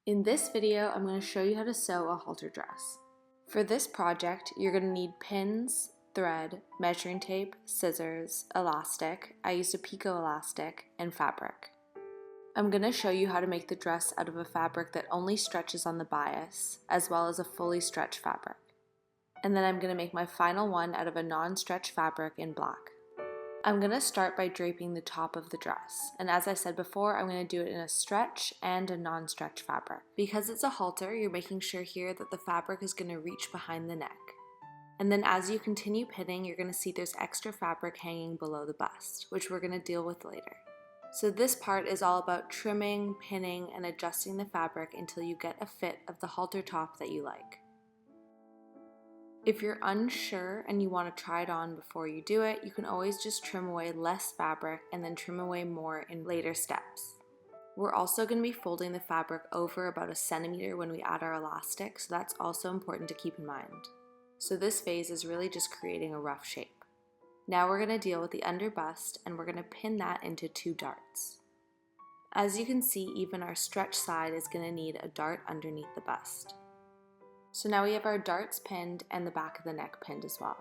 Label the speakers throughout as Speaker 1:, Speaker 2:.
Speaker 1: In this video, I'm going to show you how to sew a halter dress. For this project, you're going to need pins, thread, measuring tape, scissors, elastic, I used a picot elastic, and fabric. I'm going to show you how to make the dress out of a fabric that only stretches on the bias, as well as a fully stretched fabric. And then I'm going to make my final one out of a non-stretch fabric in black. I'm going to start by draping the top of the dress, and as I said before, I'm going to do it in a stretch and a non-stretch fabric. Because it's a halter, you're making sure here that the fabric is going to reach behind the neck. And then as you continue pinning, you're going to see there's extra fabric hanging below the bust, which we're going to deal with later. So this part is all about trimming, pinning, and adjusting the fabric until you get a fit of the halter top that you like. If you're unsure and you want to try it on before you do it, you can always just trim away less fabric and then trim away more in later steps. We're also going to be folding the fabric over about 1 centimeter when we add our elastic, so that's also important to keep in mind. So this phase is really just creating a rough shape. Now we're going to deal with the under bust, and we're going to pin that into 2 darts. As you can see, even our stretch side is going to need a dart underneath the bust. So now we have our darts pinned and the back of the neck pinned as well.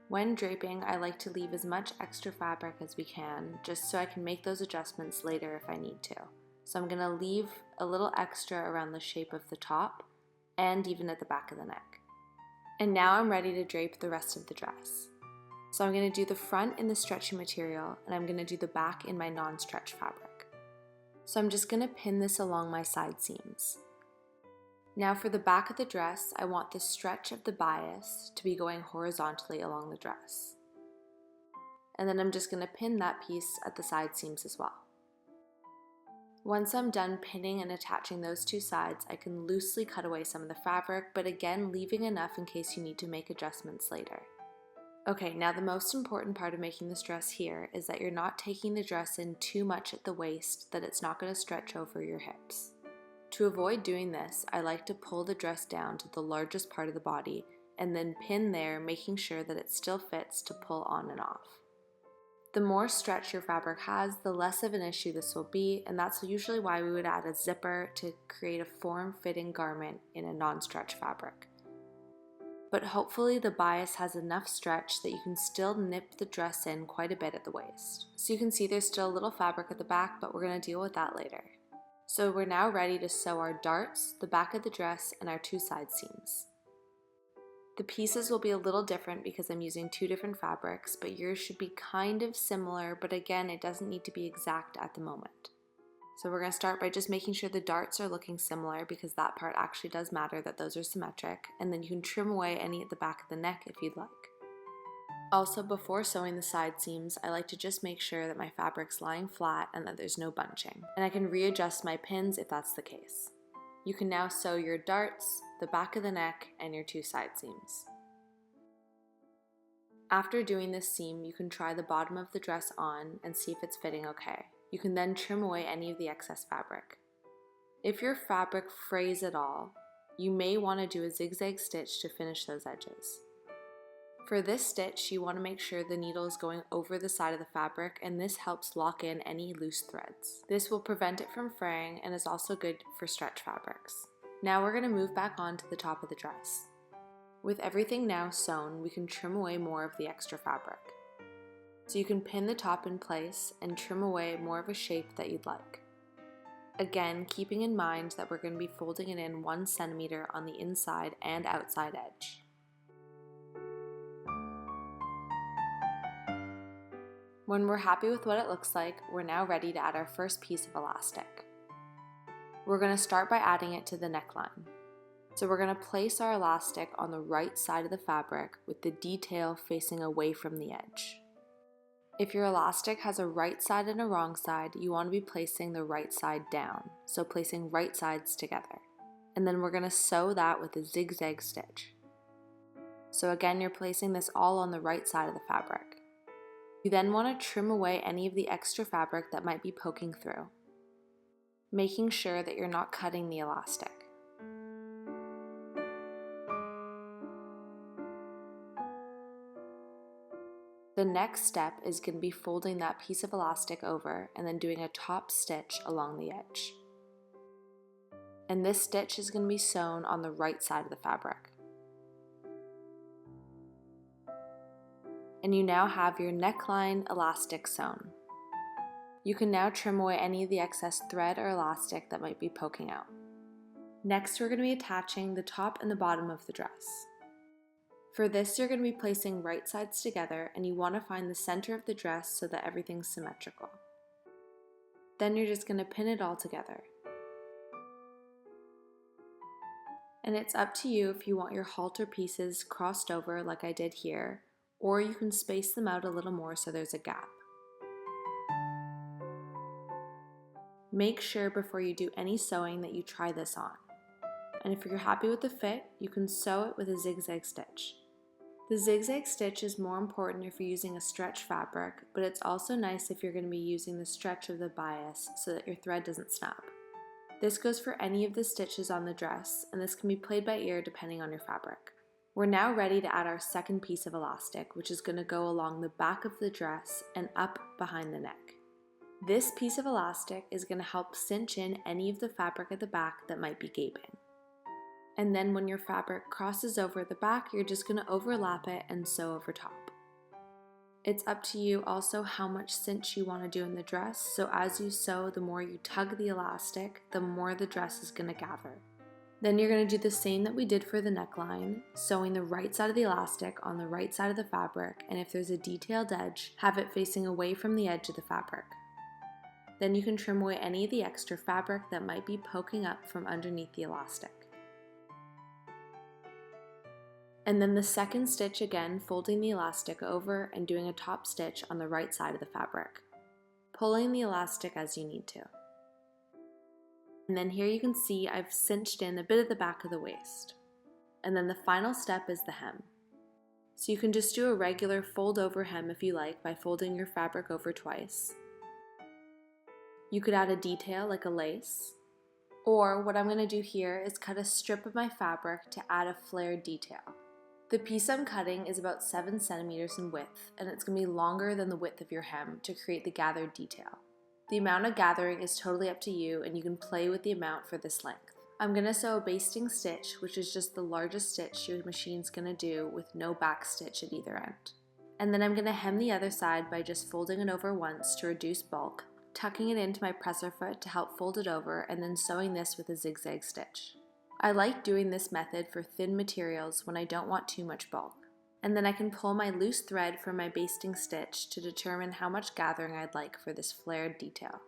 Speaker 1: When draping, I like to leave as much extra fabric as we can, just so I can make those adjustments later if I need to. So I'm going to leave a little extra around the shape of the top and even at the back of the neck. And now I'm ready to drape the rest of the dress. So I'm going to do the front in the stretchy material, and I'm going to do the back in my non-stretch fabric. So I'm just going to pin this along my side seams. Now for the back of the dress, I want the stretch of the bias to be going horizontally along the dress. And then I'm just going to pin that piece at the side seams as well. Once I'm done pinning and attaching those 2 sides, I can loosely cut away some of the fabric, but again leaving enough in case you need to make adjustments later. Okay, now the most important part of making this dress here is that you're not taking the dress in too much at the waist that it's not going to stretch over your hips. To avoid doing this, I like to pull the dress down to the largest part of the body and then pin there, making sure that it still fits to pull on and off. The more stretch your fabric has, the less of an issue this will be, and that's usually why we would add a zipper to create a form-fitting garment in a non-stretch fabric. But hopefully the bias has enough stretch that you can still nip the dress in quite a bit at the waist. So you can see there's still a little fabric at the back, but we're going to deal with that later. So we're now ready to sew our darts, the back of the dress, and our 2 side seams. The pieces will be a little different because I'm using 2 different fabrics, but yours should be kind of similar, but again, it doesn't need to be exact at the moment. So we're going to start by just making sure the darts are looking similar, because that part actually does matter that those are symmetric, and then you can trim away any at the back of the neck if you'd like. Also, before sewing the side seams, I like to just make sure that my fabric's lying flat and that there's no bunching. And I can readjust my pins if that's the case. You can now sew your darts, the back of the neck, and your 2 side seams. After doing this seam, you can try the bottom of the dress on and see if it's fitting okay. You can then trim away any of the excess fabric. If your fabric frays at all, you may want to do a zigzag stitch to finish those edges. For this stitch, you want to make sure the needle is going over the side of the fabric, and this helps lock in any loose threads. This will prevent it from fraying and is also good for stretch fabrics. Now we're going to move back on to the top of the dress. With everything now sewn, we can trim away more of the extra fabric. So you can pin the top in place and trim away more of a shape that you'd like. Again, keeping in mind that we're going to be folding it in 1 centimeter on the inside and outside edge. When we're happy with what it looks like, we're now ready to add our first piece of elastic. We're going to start by adding it to the neckline. So we're going to place our elastic on the right side of the fabric with the detail facing away from the edge. If your elastic has a right side and a wrong side, you want to be placing the right side down, so placing right sides together. And then we're going to sew that with a zigzag stitch. So again, you're placing this all on the right side of the fabric. You then want to trim away any of the extra fabric that might be poking through, making sure that you're not cutting the elastic. The next step is going to be folding that piece of elastic over and then doing a top stitch along the edge. and this stitch is going to be sewn on the right side of the fabric. And you now have your neckline elastic sewn. You can now trim away any of the excess thread or elastic that might be poking out. Next, we're going to be attaching the top and the bottom of the dress. For this, you're going to be placing right sides together, and you want to find the center of the dress so that everything's symmetrical. Then you're just going to pin it all together. And it's up to you if you want your halter pieces crossed over like I did here, or you can space them out a little more so there's a gap. Make sure before you do any sewing that you try this on. And if you're happy with the fit, you can sew it with a zigzag stitch. The zigzag stitch is more important if you're using a stretch fabric, but it's also nice if you're going to be using the stretch of the bias so that your thread doesn't snap. This goes for any of the stitches on the dress, and this can be played by ear depending on your fabric. We're now ready to add our second piece of elastic, which is going to go along the back of the dress and up behind the neck. This piece of elastic is going to help cinch in any of the fabric at the back that might be gaping. And then when your fabric crosses over the back, you're just going to overlap it and sew over top. It's up to you also how much cinch you want to do in the dress, so as you sew, the more you tug the elastic, the more the dress is going to gather. Then you're going to do the same that we did for the neckline, sewing the right side of the elastic on the right side of the fabric, and if there's a detailed edge, have it facing away from the edge of the fabric. Then you can trim away any of the extra fabric that might be poking up from underneath the elastic. And then the second stitch again, folding the elastic over and doing a top stitch on the right side of the fabric, pulling the elastic as you need to. And then here you can see I've cinched in a bit of the back of the waist. And then the final step is the hem. So you can just do a regular fold over hem if you like by folding your fabric over twice. You could add a detail like a lace, or what I'm going to do here is cut a strip of my fabric to add a flared detail. The piece I'm cutting is about 7 centimeters in width, and it's going to be longer than the width of your hem to create the gathered detail. The amount of gathering is totally up to you, and you can play with the amount for this length. I'm going to sew a basting stitch, which is just the largest stitch your machine's going to do with no back stitch at either end. And then I'm going to hem the other side by just folding it over once to reduce bulk, tucking it into my presser foot to help fold it over, and then sewing this with a zigzag stitch. I like doing this method for thin materials when I don't want too much bulk. And then I can pull my loose thread from my basting stitch to determine how much gathering I'd like for this flared detail.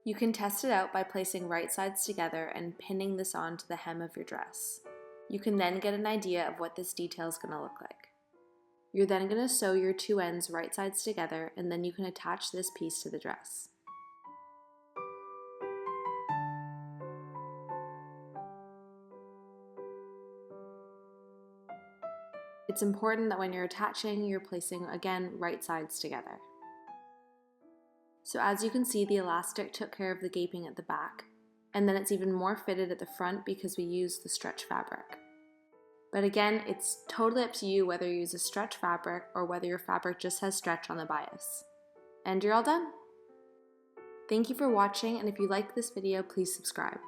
Speaker 1: You can test it out by placing right sides together and pinning this onto the hem of your dress. You can then get an idea of what this detail is going to look like. You're then going to sew your two ends right sides together, and then you can attach this piece to the dress. It's important that when you're attaching, you're placing, again, right sides together. So as you can see, the elastic took care of the gaping at the back, and then it's even more fitted at the front because we used the stretch fabric. But again, it's totally up to you whether you use a stretch fabric or whether your fabric just has stretch on the bias. And you're all done. Thank you for watching, and if you liked this video, please subscribe.